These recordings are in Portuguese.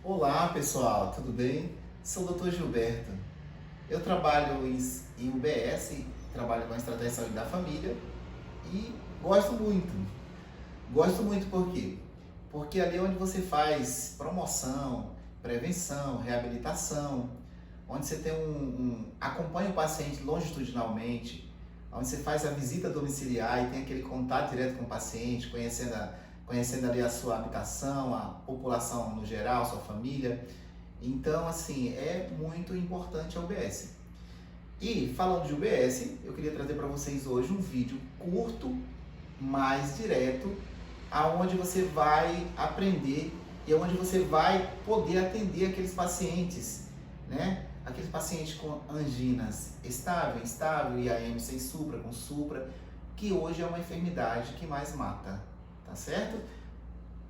Olá pessoal, tudo bem? Sou o Dr. Gilberto. Eu trabalho em UBS, trabalho com a estratégia de saúde da família e gosto muito. Gosto muito por quê? Porque ali é onde você faz promoção, prevenção, reabilitação, onde você tem acompanha o paciente longitudinalmente, onde você faz a visita domiciliar e tem aquele contato direto com o paciente, conhecendo ali a sua habitação, a população no geral, sua família. Então, assim, é muito importante a UBS. E falando de UBS, eu queria trazer para vocês hoje um vídeo curto, mais direto, aonde você vai aprender e onde você vai poder atender aqueles pacientes, né? Aqueles pacientes com anginas instável, IAM sem supra, com supra, que hoje é uma enfermidade que mais mata, tá certo?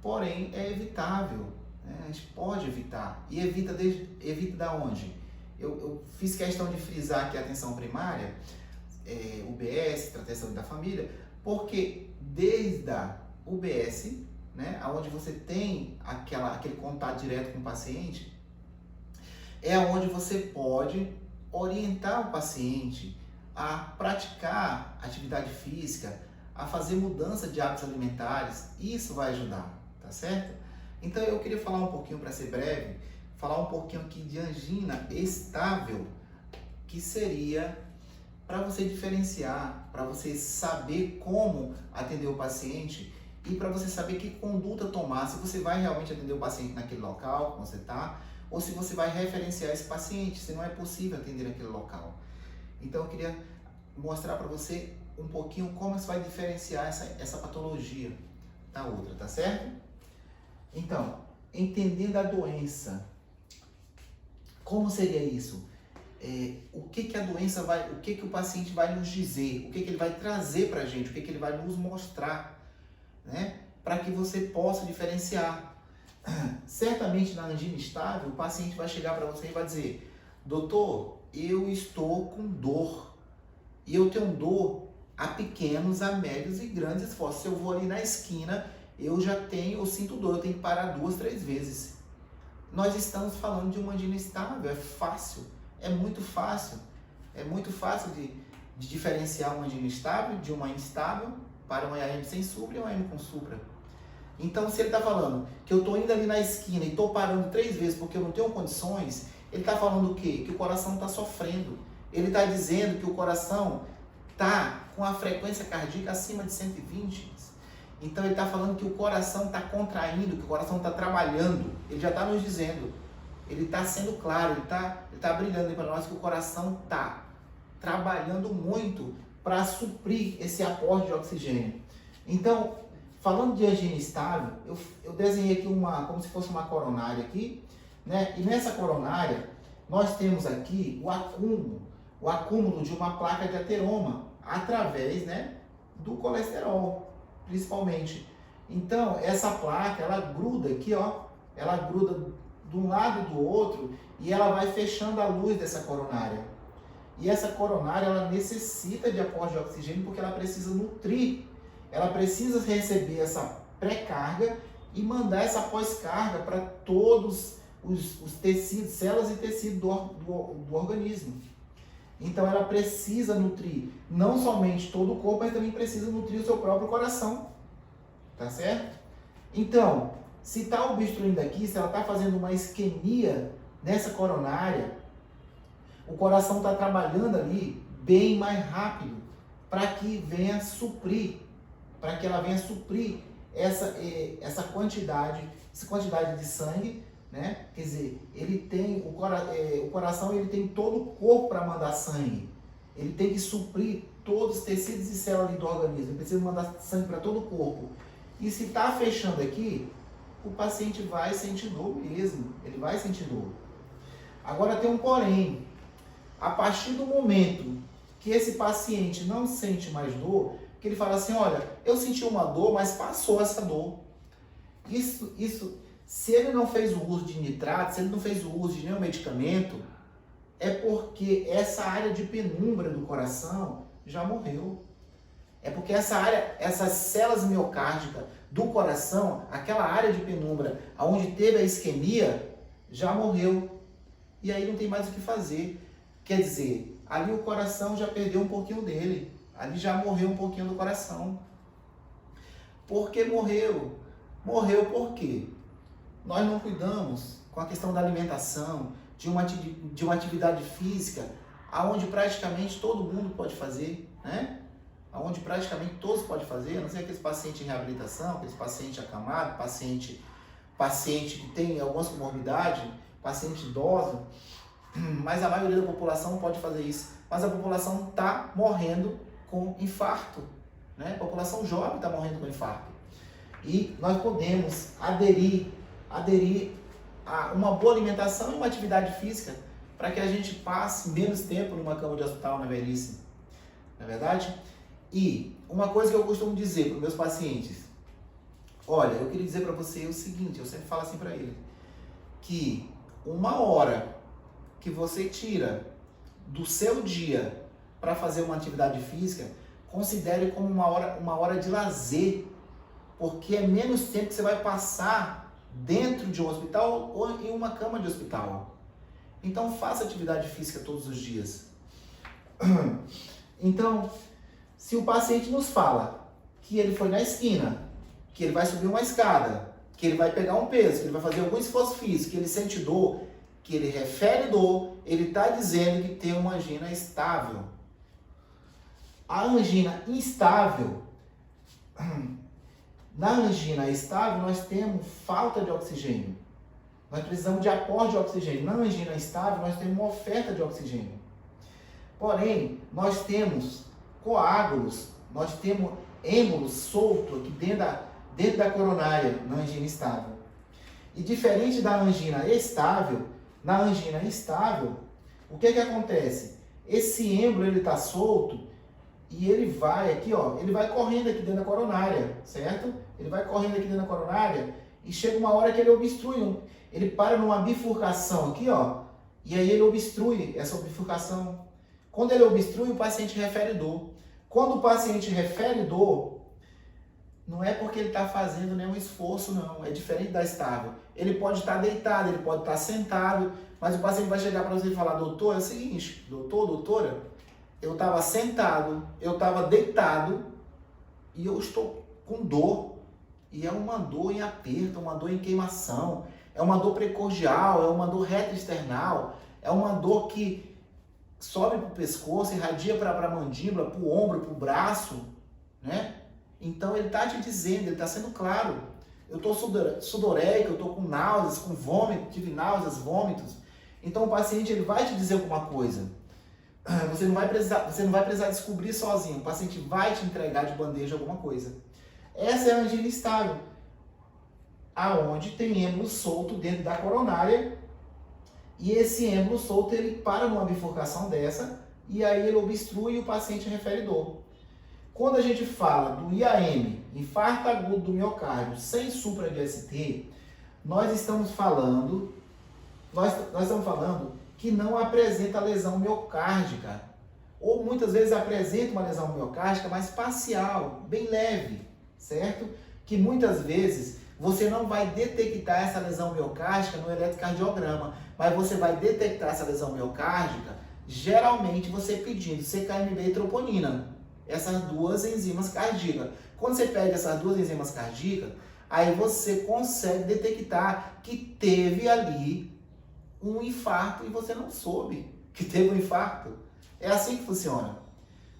Porém, é evitável, né? A gente pode evitar. E evita da onde? Eu fiz questão de frisar aqui a atenção primária, UBS, Estratégia de Saúde da Família, porque desde a UBS, né, onde você tem aquele contato direto com o paciente, é onde você pode orientar o paciente a praticar atividade física, a fazer mudança de hábitos alimentares. Isso vai ajudar, tá certo? Então eu queria falar um pouquinho, para ser breve, falar um pouquinho aqui de angina estável, que seria para você diferenciar, para você saber como atender o paciente e para você saber que conduta tomar, se você vai realmente atender o paciente naquele local que você está, ou se você vai referenciar esse paciente, se não é possível atender naquele local. Então eu queria mostrar para você um pouquinho como você vai diferenciar essa patologia da outra, tá certo? Então, entendendo a doença, como seria isso? O que a doença vai, o que o paciente vai nos dizer, o que ele vai trazer para a gente, o que ele vai nos mostrar, né? Para que você possa diferenciar. Certamente na angina estável, o paciente vai chegar para você e vai dizer: doutor, eu estou com dor. E eu tenho dor a pequenos, a médios e grandes esforços. Se eu vou ali na esquina, eu sinto dor, eu tenho que parar 2, 3 vezes. Nós estamos falando de uma angina estável, é fácil, é muito fácil. É muito fácil de diferenciar uma angina estável de uma instável para uma IAM sem supra e uma IAM com supra. Então, se ele está falando que eu estou indo ali na esquina e estou parando 3 vezes porque eu não tenho condições, ele está falando o quê? Que o coração está sofrendo. Ele está dizendo que o coração está com a frequência cardíaca acima de 120. Então, ele está falando que o coração está contraindo, que o coração está trabalhando. Ele já está nos dizendo. Ele está sendo claro, ele está brilhando para nós que o coração está trabalhando muito para suprir esse aporte de oxigênio. Então, falando de angina estável, eu desenhei aqui como se fosse uma coronária aqui, né? E nessa coronária, nós temos aqui o acúmulo de uma placa de ateroma, através, né, do colesterol, principalmente. Então, essa placa, ela gruda aqui, ó, ela gruda de um lado e do outro, e ela vai fechando a luz dessa coronária. E essa coronária, ela necessita de aporte de oxigênio, porque ela precisa nutrir. Ela precisa receber essa pré-carga e mandar essa pós-carga para todos os tecidos, células e tecidos do organismo. Então ela precisa nutrir não somente todo o corpo, mas também precisa nutrir o seu próprio coração. Tá certo? Então, se está obstruindo aqui, se ela está fazendo uma isquemia nessa coronária, o coração está trabalhando ali bem mais rápido para que venha suprir, para que ela venha suprir essa quantidade de sangue, né? Quer dizer, ele tem o coração, ele tem todo o corpo para mandar sangue. Ele tem que suprir todos os tecidos e células do organismo. Ele precisa mandar sangue para todo o corpo. E se está fechando aqui, o paciente vai sentir dor mesmo. Ele vai sentir dor. Agora tem um porém. A partir do momento que esse paciente não sente mais dor, que ele fala assim: olha, eu senti uma dor, mas passou essa dor. Isso, se ele não fez o uso de nitrato, se ele não fez o uso de nenhum medicamento, é porque essa área de penumbra do coração já morreu. É porque essa área, essas células miocárdicas do coração, aquela área de penumbra onde teve a isquemia, já morreu. E aí não tem mais o que fazer. Quer dizer, ali o coração já perdeu um pouquinho dele. Ali já morreu um pouquinho do coração. Por que morreu? Morreu por quê? Nós não cuidamos com a questão da alimentação, de uma atividade física, aonde praticamente todo mundo pode fazer, né? Aonde praticamente todos podem fazer, a não ser aqueles pacientes em reabilitação, aqueles pacientes acamados, paciente que tem algumas comorbidades, paciente idoso, mas a maioria da população pode fazer isso. Mas a população está morrendo com infarto, né? A população jovem está morrendo com infarto. E nós podemos aderir a uma boa alimentação e uma atividade física para que a gente passe menos tempo numa cama de hospital na velhice. Não é verdade? E uma coisa que eu costumo dizer para os meus pacientes, olha, eu queria dizer para você o seguinte, eu sempre falo assim para eles, que uma hora que você tira do seu dia para fazer uma atividade física, considere como uma hora de lazer, porque é menos tempo que você vai passar dentro de um hospital ou em uma cama de hospital. Então faça atividade física todos os dias. Então, se o paciente nos fala que ele foi na esquina, que ele vai subir uma escada, que ele vai pegar um peso, que ele vai fazer algum esforço físico, que ele sente dor, que ele refere dor, ele está dizendo que tem uma angina estável. A angina instável, na angina estável nós temos falta de oxigênio. Nós precisamos de aporte de oxigênio. Na angina estável nós temos uma oferta de oxigênio. Porém, nós temos coágulos, nós temos êmbolos soltos aqui dentro da coronária na angina estável. E diferente da angina estável, na angina instável, o que acontece? Esse êmbolo ele está solto e ele vai aqui, ó, ele vai correndo aqui dentro da coronária, certo? Ele vai correndo aqui dentro da coronária e chega uma hora que ele obstrui, ele para numa bifurcação aqui, ó, e aí ele obstrui essa bifurcação. Quando ele obstrui, o paciente refere dor. Quando o paciente refere dor, não é porque ele está fazendo nenhum esforço, não. É diferente da estável. Ele pode estar deitado, ele pode estar sentado, mas o paciente vai chegar para você e falar, doutor, é o seguinte, doutor, doutora, eu estava sentado, eu estava deitado e eu estou com dor. E é uma dor em aperto, uma dor em queimação, é uma dor precordial, é uma dor retroesternal, é uma dor que sobe para o pescoço, irradia para a mandíbula, para o ombro, para o braço, né? Então ele está te dizendo, ele está sendo claro. Eu estou sudoreico, eu estou com náuseas, com vômito, tive náuseas, vômitos. Então o paciente ele vai te dizer alguma coisa. Você não vai precisar descobrir sozinho. O paciente vai te entregar de bandeja alguma coisa. Essa é a angina estável, aonde tem êmbolo solto dentro da coronária. E esse êmbolo solto, ele para numa bifurcação dessa, e aí ele obstrui e o paciente refere dor. Quando a gente fala do IAM, infarto agudo do miocárdio, sem supra de ST, nós estamos falando que não apresenta lesão miocárdica, ou muitas vezes apresenta uma lesão miocárdica, mas parcial, bem leve, certo? Que muitas vezes você não vai detectar essa lesão miocárdica no eletrocardiograma, mas você vai detectar essa lesão miocárdica, geralmente você pedindo CKMB e troponina, essas duas enzimas cardíacas. Quando você pede essas duas enzimas cardíacas, aí você consegue detectar que teve ali um infarto e você não soube que teve um infarto. É assim que funciona.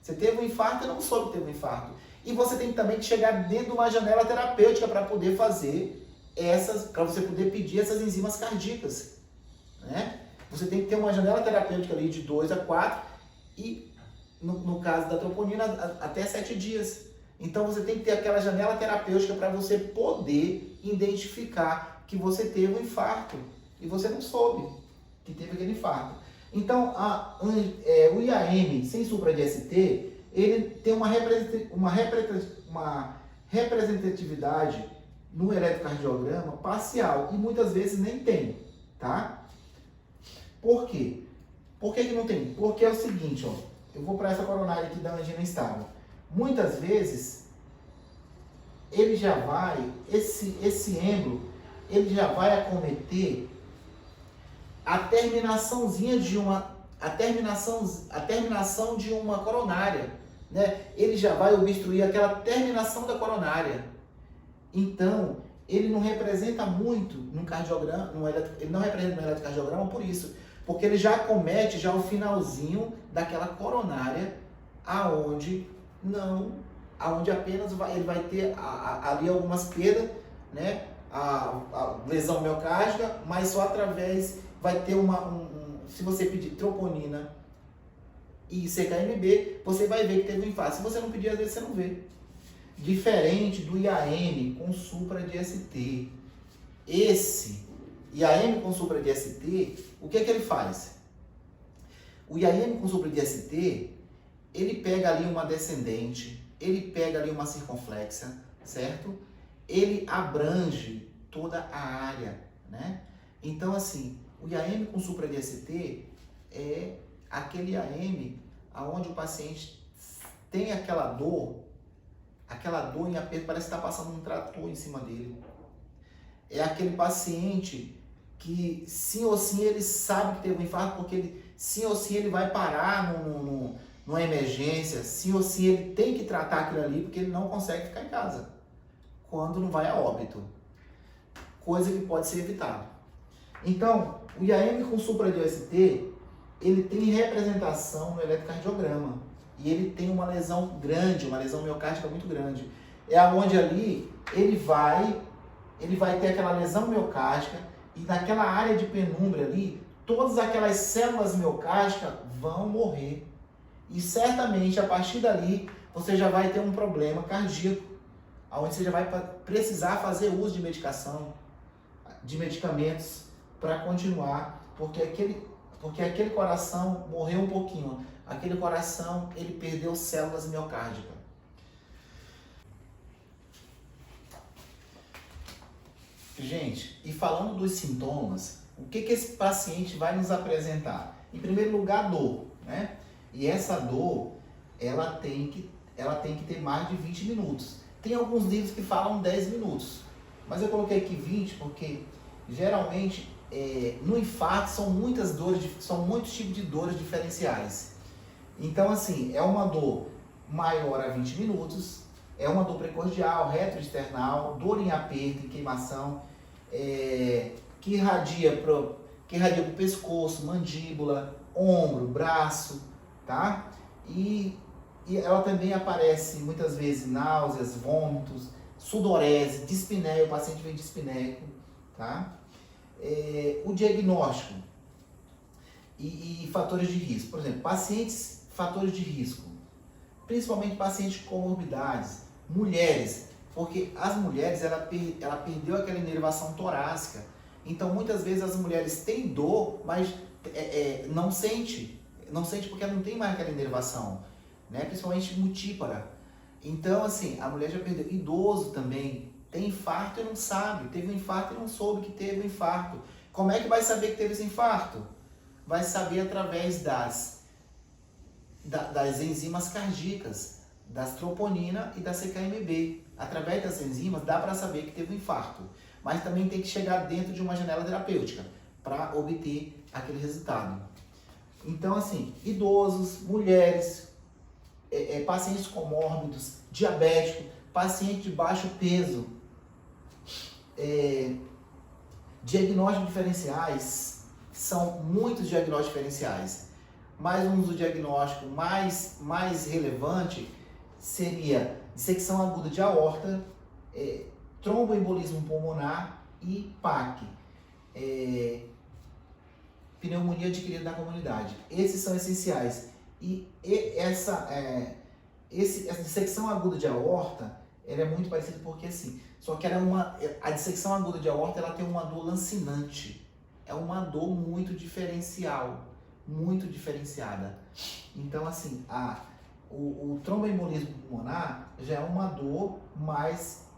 Você teve um infarto e não soube que teve um infarto. E você tem também que chegar dentro de uma janela terapêutica para poder fazer para você poder pedir essas enzimas cardíacas, né? Você tem que ter uma janela terapêutica ali de 2 a 4 e, no caso da troponina, até 7 dias. Então você tem que ter aquela janela terapêutica para você poder identificar que você teve um infarto e você não soube que teve aquele infarto. Então, o IAM sem supra de ST, ele tem uma representatividade no eletrocardiograma parcial e muitas vezes nem tem, tá? Por quê? Por que não tem? Porque é o seguinte, ó, eu vou para essa coronária aqui da angina instável. Muitas vezes, esse êmbolo, ele já vai acometer a terminaçãozinha de uma, a terminação de uma coronária, né? Ele já vai obstruir aquela terminação da coronária. Então, ele não representa muito no cardiograma, ele não representa no eletrocardiograma por isso, porque ele já acomete já o finalzinho daquela coronária, aonde apenas ele vai ter ali algumas perdas, né? A lesão miocárdica, mas só através, vai ter se você pedir troponina e CKMB, você vai ver que teve um infarto. Se você não pedir, às vezes você não vê. Diferente do IAM com supra de ST. Esse IAM com supra de ST, o que é que ele faz? O IAM com supra de ST, ele pega ali uma descendente, ele pega ali uma circunflexa, certo? Ele abrange toda a área, né? Então, assim, o IAM com supra de ST é aquele IAM onde o paciente tem aquela dor em aperto, parece que está passando um trator em cima dele. É aquele paciente que sim ou sim ele sabe que teve um infarto, porque sim ou sim ele vai parar numa emergência, sim ou sim ele tem que tratar aquilo ali, porque ele não consegue ficar em casa, quando não vai a óbito. Coisa que pode ser evitada. Então, o IAM com supra de OST, ele tem representação no eletrocardiograma. E ele tem uma lesão grande, uma lesão miocárdica muito grande. É onde ali ele vai ter aquela lesão miocárdica e naquela área de penumbra ali, todas aquelas células miocárdicas vão morrer. E certamente a partir dali você já vai ter um problema cardíaco, onde você já vai precisar fazer uso de medicação, de medicamentos para continuar, porque aquele coração morreu um pouquinho. Aquele coração, ele perdeu células miocárdicas. Gente, e falando dos sintomas, o que esse paciente vai nos apresentar? Em primeiro lugar, dor, né? E essa dor, ela tem que ter mais de 20 minutos. Tem alguns livros que falam 10 minutos, mas eu coloquei aqui 20 porque geralmente no infarto são muitos tipos de dores diferenciais. Então, assim, é uma dor maior a 20 minutos, é uma dor precordial, retroesternal, dor em aperto, em queimação, que irradia pro pescoço, mandíbula, ombro, braço, tá? E ela também aparece muitas vezes náuseas, vômitos, sudorese, dispneia, o paciente vem dispneico, tá? O diagnóstico e fatores de risco. Por exemplo, fatores de risco, principalmente pacientes com comorbidades, mulheres, porque as mulheres, ela perdeu aquela inervação torácica, então muitas vezes as mulheres têm dor, mas não sente porque ela não tem mais aquela inervação, né? Principalmente multípara. Então, assim, a mulher já perdeu. Idoso também tem infarto e não sabe, teve um infarto e não soube que teve um infarto. Como é que vai saber que teve esse infarto? Vai saber através das enzimas cardíacas, das troponina e da CKMB. Através das enzimas dá para saber que teve um infarto, mas também tem que chegar dentro de uma janela terapêutica para obter aquele resultado. Então, assim, idosos, mulheres, pacientes comórbidos, diabéticos, paciente de baixo peso, diagnósticos diferenciais, são muitos diagnósticos diferenciais, mas um dos diagnósticos mais relevante seria dissecção aguda de aorta, tromboembolismo pulmonar e PAC, pneumonia adquirida na comunidade. Esses são essenciais. E essa dissecção aguda de aorta, ela é muito parecida porque assim, só que a dissecção aguda de aorta, ela tem uma dor lancinante. É uma dor muito diferencial, muito diferenciada. Então, assim, o tromboembolismo pulmonar já é uma dor mais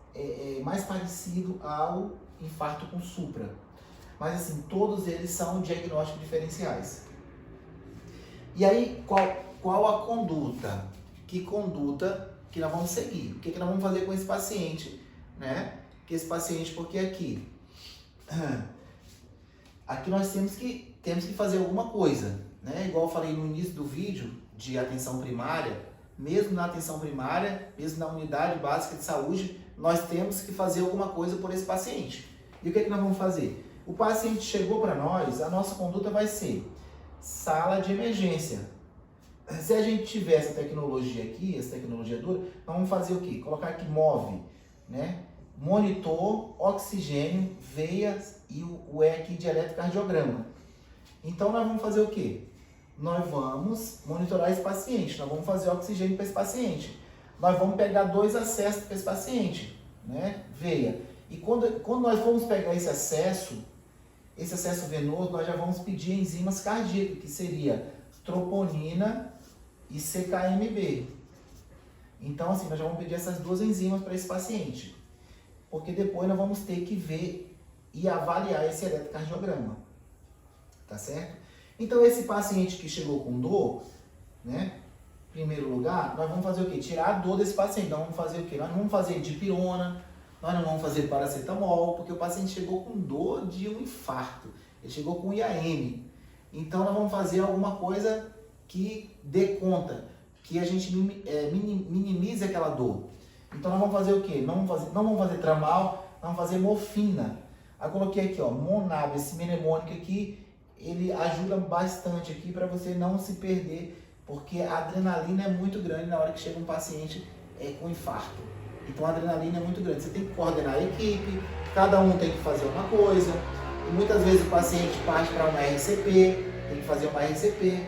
parecido ao infarto com supra. Mas, assim, todos eles são diagnósticos diferenciais. E aí, qual a conduta? Que conduta que nós vamos seguir? O que nós vamos fazer com esse paciente, né? Porque aqui, aqui nós temos que fazer alguma coisa, né? Igual eu falei no início do vídeo de atenção primária, mesmo na atenção primária, mesmo na unidade básica de saúde, nós temos que fazer alguma coisa por esse paciente. E o que é que nós vamos fazer? O paciente chegou para nós, a nossa conduta vai ser sala de emergência. Se a gente tiver essa tecnologia aqui, essa tecnologia dura, nós vamos fazer o quê? Colocar aqui MOVE, né? Monitor, oxigênio, veias e o E aqui de eletrocardiograma. Então nós vamos fazer o quê? Nós vamos monitorar esse paciente, nós vamos fazer oxigênio para esse paciente. Nós vamos pegar 2 acessos para esse paciente, né? Veia. E quando nós formos pegar esse acesso venoso, nós já vamos pedir enzimas cardíacas, que seria troponina e CKMB. Então, assim, nós já vamos pedir essas 2 enzimas para esse paciente. Porque depois nós vamos ter que ver e avaliar esse eletrocardiograma. Tá certo? Então, esse paciente que chegou com dor, né? Em primeiro lugar, nós vamos fazer o quê? Tirar a dor desse paciente. Nós vamos fazer o quê? Nós não vamos fazer dipirona, nós não vamos fazer paracetamol, porque o paciente chegou com dor de um infarto. Ele chegou com IAM. Então, nós vamos fazer alguma coisa que dê conta, que a gente minimize aquela dor. Então, nós vamos fazer o quê? Não vamos fazer tramal, nós vamos fazer morfina. Aí, coloquei aqui, ó, Monab, esse mnemônico aqui, ele ajuda bastante aqui para você não se perder, porque a adrenalina é muito grande na hora que chega um paciente com infarto. Então a adrenalina é muito grande. Você tem que coordenar a equipe, cada um tem que fazer uma coisa. E muitas vezes o paciente parte para uma RCP, tem que fazer uma RCP.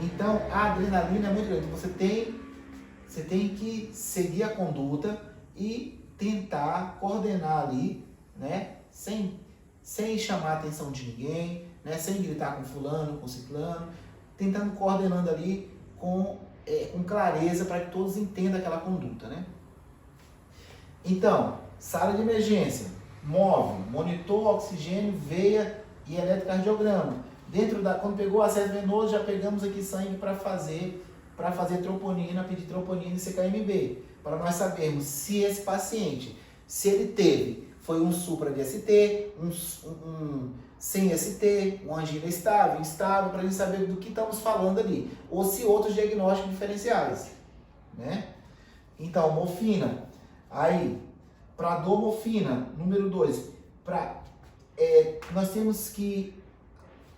Então a adrenalina é muito grande. Você tem que seguir a conduta e tentar coordenar ali, né? Sem chamar a atenção de ninguém, né? Sem gritar com fulano, com ciclano, tentando coordenando ali com clareza para que todos entendam aquela conduta, né? Então, sala de emergência, MOVE, monitor, oxigênio, veia e eletrocardiograma. Quando pegou o acesso venoso, já pegamos aqui sangue para fazer troponina, pedir troponina e CKMB, para nós sabermos se esse paciente, se ele foi um supra de ST, um sem ST, uma angina estável, instável, para a gente saber do que estamos falando ali, ou se outros diagnósticos diferenciais, né? Então, morfina, aí, para dor, morfina, número 2, nós temos que,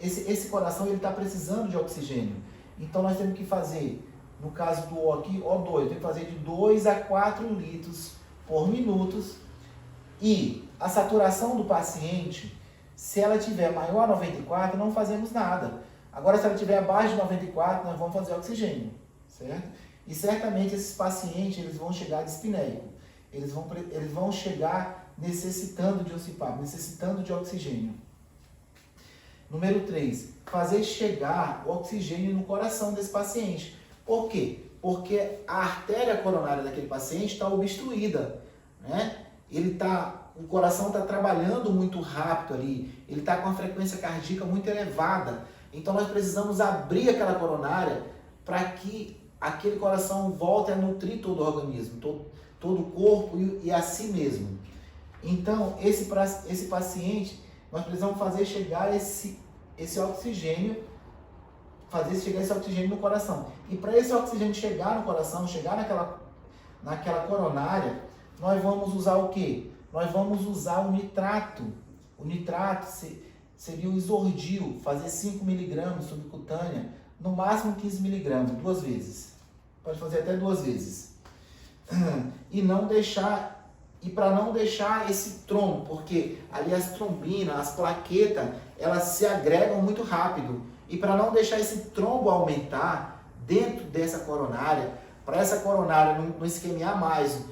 esse coração ele está precisando de oxigênio, então nós temos que fazer, no caso do O aqui, O2, tem que fazer de 2 a 4 litros por minuto, e a saturação do paciente, se ela tiver maior a 94, não fazemos nada. Agora, se ela tiver abaixo de 94, nós vamos fazer oxigênio, certo? E certamente esses pacientes, eles vão chegar dispneico. Eles vão chegar necessitando de OCPAP, necessitando de oxigênio. Número 3, fazer chegar o oxigênio no coração desse paciente. Por quê? Porque a artéria coronária daquele paciente está obstruída, né? O coração está trabalhando muito rápido ali, ele está com a frequência cardíaca muito elevada. Então nós precisamos abrir aquela coronária para que aquele coração volte a nutrir todo o organismo, todo o corpo e a si mesmo. Então esse paciente, nós precisamos fazer chegar esse oxigênio, no coração. E para esse oxigênio chegar no coração, chegar naquela coronária, nós vamos usar o quê? Nós vamos usar o nitrato. O nitrato seria o isordil, fazer 5 mg subcutânea, no máximo 15 mg, 2 vezes. Pode fazer até 2 vezes. E para não deixar esse trombo, porque ali as trombinas, as plaquetas, elas se agregam muito rápido. E para não deixar esse trombo aumentar dentro dessa coronária, para essa coronária não isquemiar mais,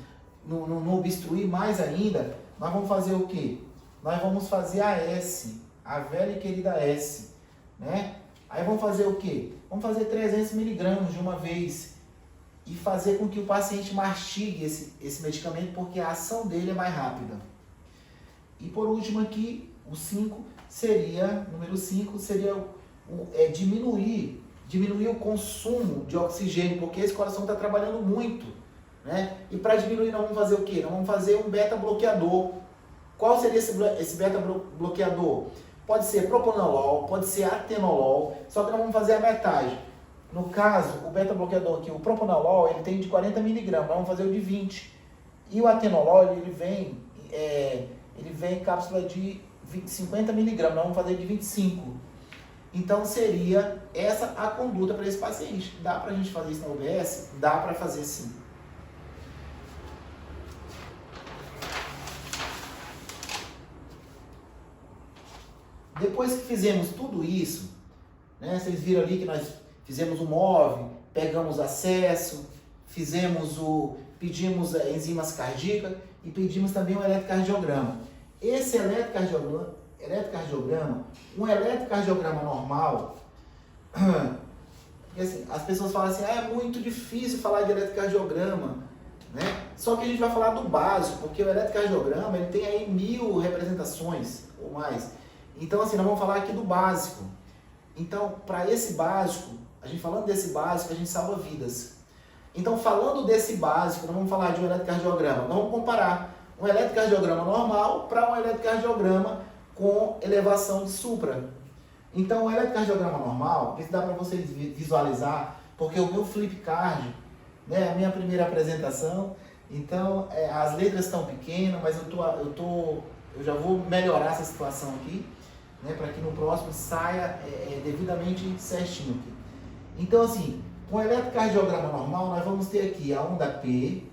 não obstruir mais ainda, nós vamos fazer o quê? Nós vamos fazer a S, a velha e querida S, né? Aí vamos fazer o quê? Vamos fazer 300 mg de uma vez e fazer com que o paciente mastigue esse medicamento, porque a ação dele é mais rápida. E por último aqui, número 5 seria diminuir o consumo de oxigênio, porque esse coração está trabalhando muito, né? E para diminuir nós vamos fazer o quê? Nós vamos fazer um beta-bloqueador. Qual seria esse beta-bloqueador? Pode ser propanolol, pode ser atenolol, só que nós vamos fazer a metade. No caso, o beta-bloqueador aqui, o propanolol, ele tem de 40 mg, nós vamos fazer o de 20. E o atenolol, ele vem em cápsula de 50 mg, nós vamos fazer de 25. Então seria essa a conduta para esse paciente. Dá para a gente fazer isso na UBS? Dá para fazer sim. Depois que fizemos tudo isso, né, vocês viram ali que nós fizemos o MOVE, pegamos acesso, pedimos enzimas cardíacas e pedimos também um eletrocardiograma. Esse eletrocardiograma, um eletrocardiograma normal, porque assim, as pessoas falam assim, é muito difícil falar de eletrocardiograma, né? Só que a gente vai falar do básico, porque o eletrocardiograma ele tem aí 1000 representações ou mais. Então assim, nós vamos falar aqui do básico. Então, para esse básico, a gente falando desse básico, a gente salva vidas. Então, falando desse básico, nós vamos falar de um eletrocardiograma. Nós vamos comparar um eletrocardiograma normal para um eletrocardiograma com elevação de supra. Então, o eletrocardiograma normal, isso dá para vocês visualizar, porque o meu flipcard, né, a minha primeira apresentação, então as letras estão pequenas, mas eu já vou melhorar essa situação aqui, né, para que no próximo saia devidamente certinho aqui. Então, assim, com o eletrocardiograma normal, nós vamos ter aqui a onda P,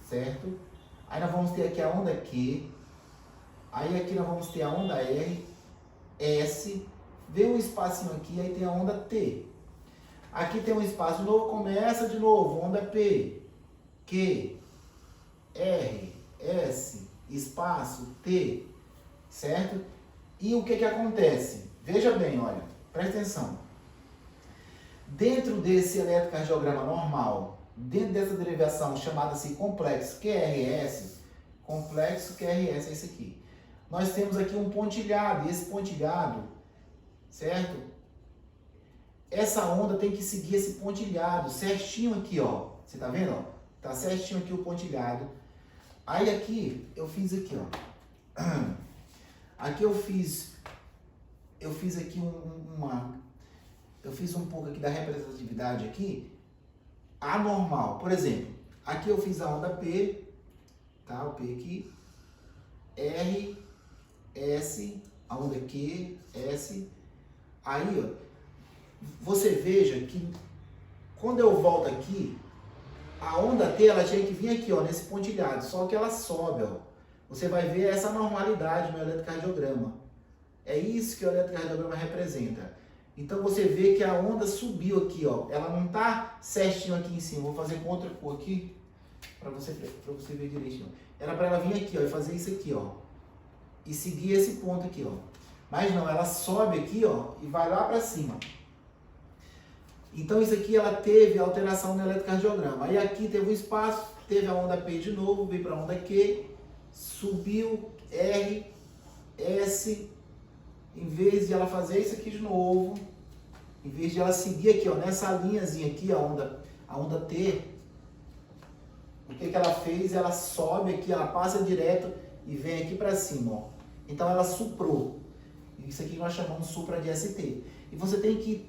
certo? Aí nós vamos ter aqui a onda Q, aí aqui nós vamos ter a onda R, S, vê um espacinho aqui, aí tem a onda T. Aqui tem um espaço de novo, começa de novo, onda P, Q, R, S, espaço, T, certo? E o que acontece? Veja bem, olha, presta atenção. Dentro desse eletrocardiograma normal, dentro dessa derivação chamada-se complexo QRS, é esse aqui. Nós temos aqui um pontilhado, e esse pontilhado, certo? Essa onda tem que seguir esse pontilhado, certinho aqui, ó. Você tá vendo, ó? Tá certinho aqui o pontilhado. Aí aqui, eu fiz aqui, ó. Aqui eu fiz aqui eu fiz um pouco aqui da representatividade aqui, anormal. Por exemplo, aqui eu fiz a onda P, tá? O P aqui, R, S, a onda Q, S. Aí, ó, você veja que quando eu volto aqui, a onda T, ela tinha que vir aqui, ó, nesse pontilhado, só que ela sobe, ó. Você vai ver essa normalidade no eletrocardiograma. É isso que o eletrocardiograma representa. Então você vê que a onda subiu aqui, ó. Ela não está certinho aqui em cima. Vou fazer com outra cor aqui, para você ver direitinho. Era para ela vir aqui, ó, e fazer isso aqui, ó. E seguir esse ponto aqui, ó. Mas não, ela sobe aqui, ó, e vai lá para cima. Então isso aqui ela teve alteração no eletrocardiograma. Aí aqui teve um espaço, teve a onda P de novo, veio para a onda Q, subiu R, S, em vez de ela fazer isso aqui de novo, em vez de ela seguir aqui, ó, nessa linhazinha aqui, a onda T, o que ela fez? Ela sobe aqui, ela passa direto e vem aqui para cima, ó. Então ela suprou. Isso aqui nós chamamos supra de ST. E você tem que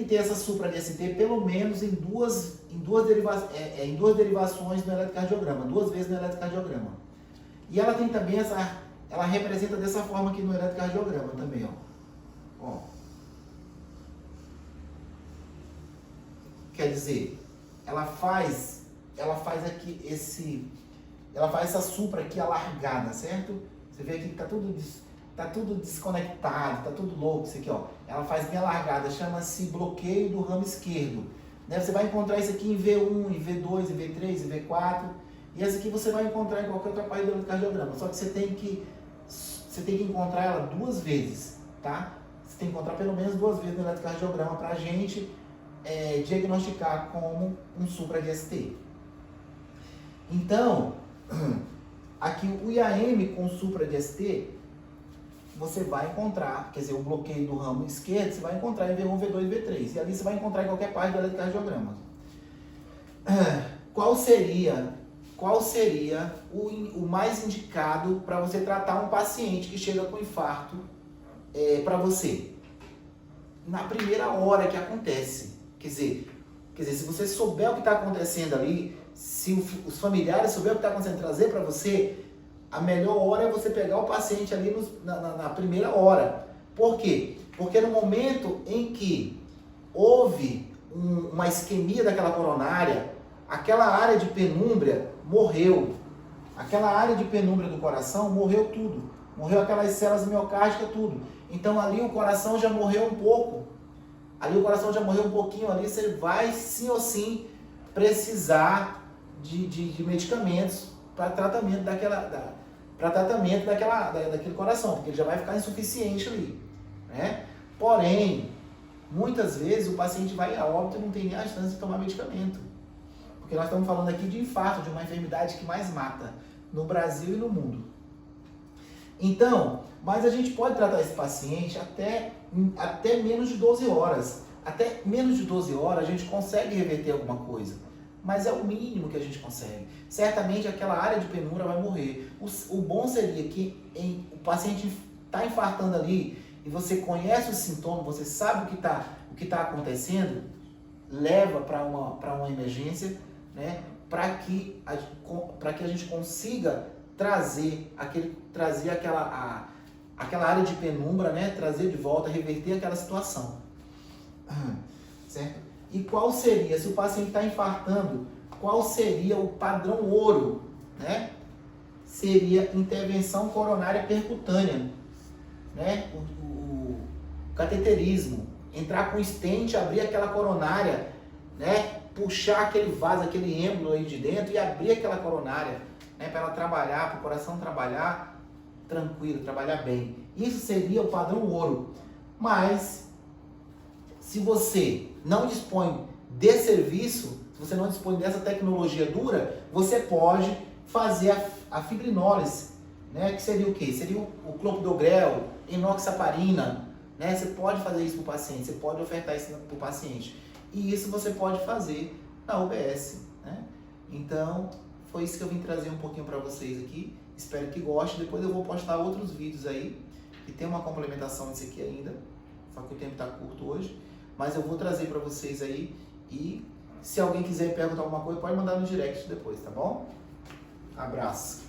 ter essa supra de ST pelo menos em duas derivações no eletrocardiograma, 2 vezes no eletrocardiograma. E ela tem também ela representa dessa forma aqui no eletrocardiograma também, ó. Quer dizer, ela faz aqui ela faz essa supra aqui alargada, certo? Você vê aqui que tá tudo desconectado, tá tudo louco isso aqui, ó. Ela faz bem alargada, chama-se bloqueio do ramo esquerdo. Né? Você vai encontrar isso aqui em V1, em V2, em V3, em V4. E essa aqui você vai encontrar em qualquer outra parte do eletrocardiograma. Só que você tem que encontrar ela 2 vezes, tá? Você tem que encontrar pelo menos 2 vezes no eletrocardiograma para a gente diagnosticar como um supra de ST. Então, aqui o IAM com supra de ST, você vai encontrar, quer dizer, o bloqueio do ramo esquerdo, você vai encontrar em V1, V2 e V3. E ali você vai encontrar em qualquer parte do eletrocardiograma. Qual seria o mais indicado para você tratar um paciente que chega com infarto para você? Na primeira hora que acontece. Quer dizer, se você souber o que está acontecendo ali, se os familiares souberem o que está acontecendo, trazer para você, a melhor hora é você pegar o paciente ali na primeira hora. Por quê? Porque no momento em que houve uma isquemia daquela coronária, aquela área de penúmbria morreu. Aquela área de penúmbria do coração morreu tudo. Morreu aquelas células miocárdicas, tudo. Então ali o coração já morreu um pouco. Ali o coração já morreu um pouquinho, ali você vai sim ou sim precisar de medicamentos para tratamento daquele coração, porque ele já vai ficar insuficiente ali, né? Porém, muitas vezes o paciente vai a óbito e não tem nem a chance de tomar medicamento. Porque nós estamos falando aqui de infarto, de uma enfermidade que mais mata no Brasil e no mundo. Então, mas a gente pode tratar esse paciente até menos de 12 horas. Até menos de 12 horas a gente consegue reverter alguma coisa. Mas é o mínimo que a gente consegue. Certamente aquela área de penúria vai morrer. O bom seria que o paciente está infartando ali e você conhece os sintomas, você sabe o que tá acontecendo, leva para uma emergência, né? Para que a gente consiga trazer aquela área de penumbra, né? Trazer de volta, reverter aquela situação. Certo? E qual seria, se o paciente está infartando, qual seria o padrão ouro, né? Seria intervenção coronária percutânea, né? O cateterismo, entrar com stent, abrir aquela coronária, né? Puxar aquele vaso, aquele êmbolo aí de dentro e abrir aquela coronária, né? Para ela trabalhar, para o coração trabalhar tranquilo, trabalhar bem. Isso seria o padrão ouro. Mas se você não dispõe de serviço, se você não dispõe dessa tecnologia dura, você pode fazer a fibrinólise, né? Que seria o quê? Seria o clopidogrel, enoxaparina, né? Você pode fazer isso para o paciente, você pode ofertar isso para o paciente. E isso você pode fazer na UBS, né? Então, foi isso que eu vim trazer um pouquinho para vocês aqui. Espero que gostem. Depois eu vou postar outros vídeos aí, que tem uma complementação disso aqui ainda, só que o tempo está curto hoje. Mas eu vou trazer para vocês aí e se alguém quiser perguntar alguma coisa, pode mandar no direct depois, tá bom? Abraço!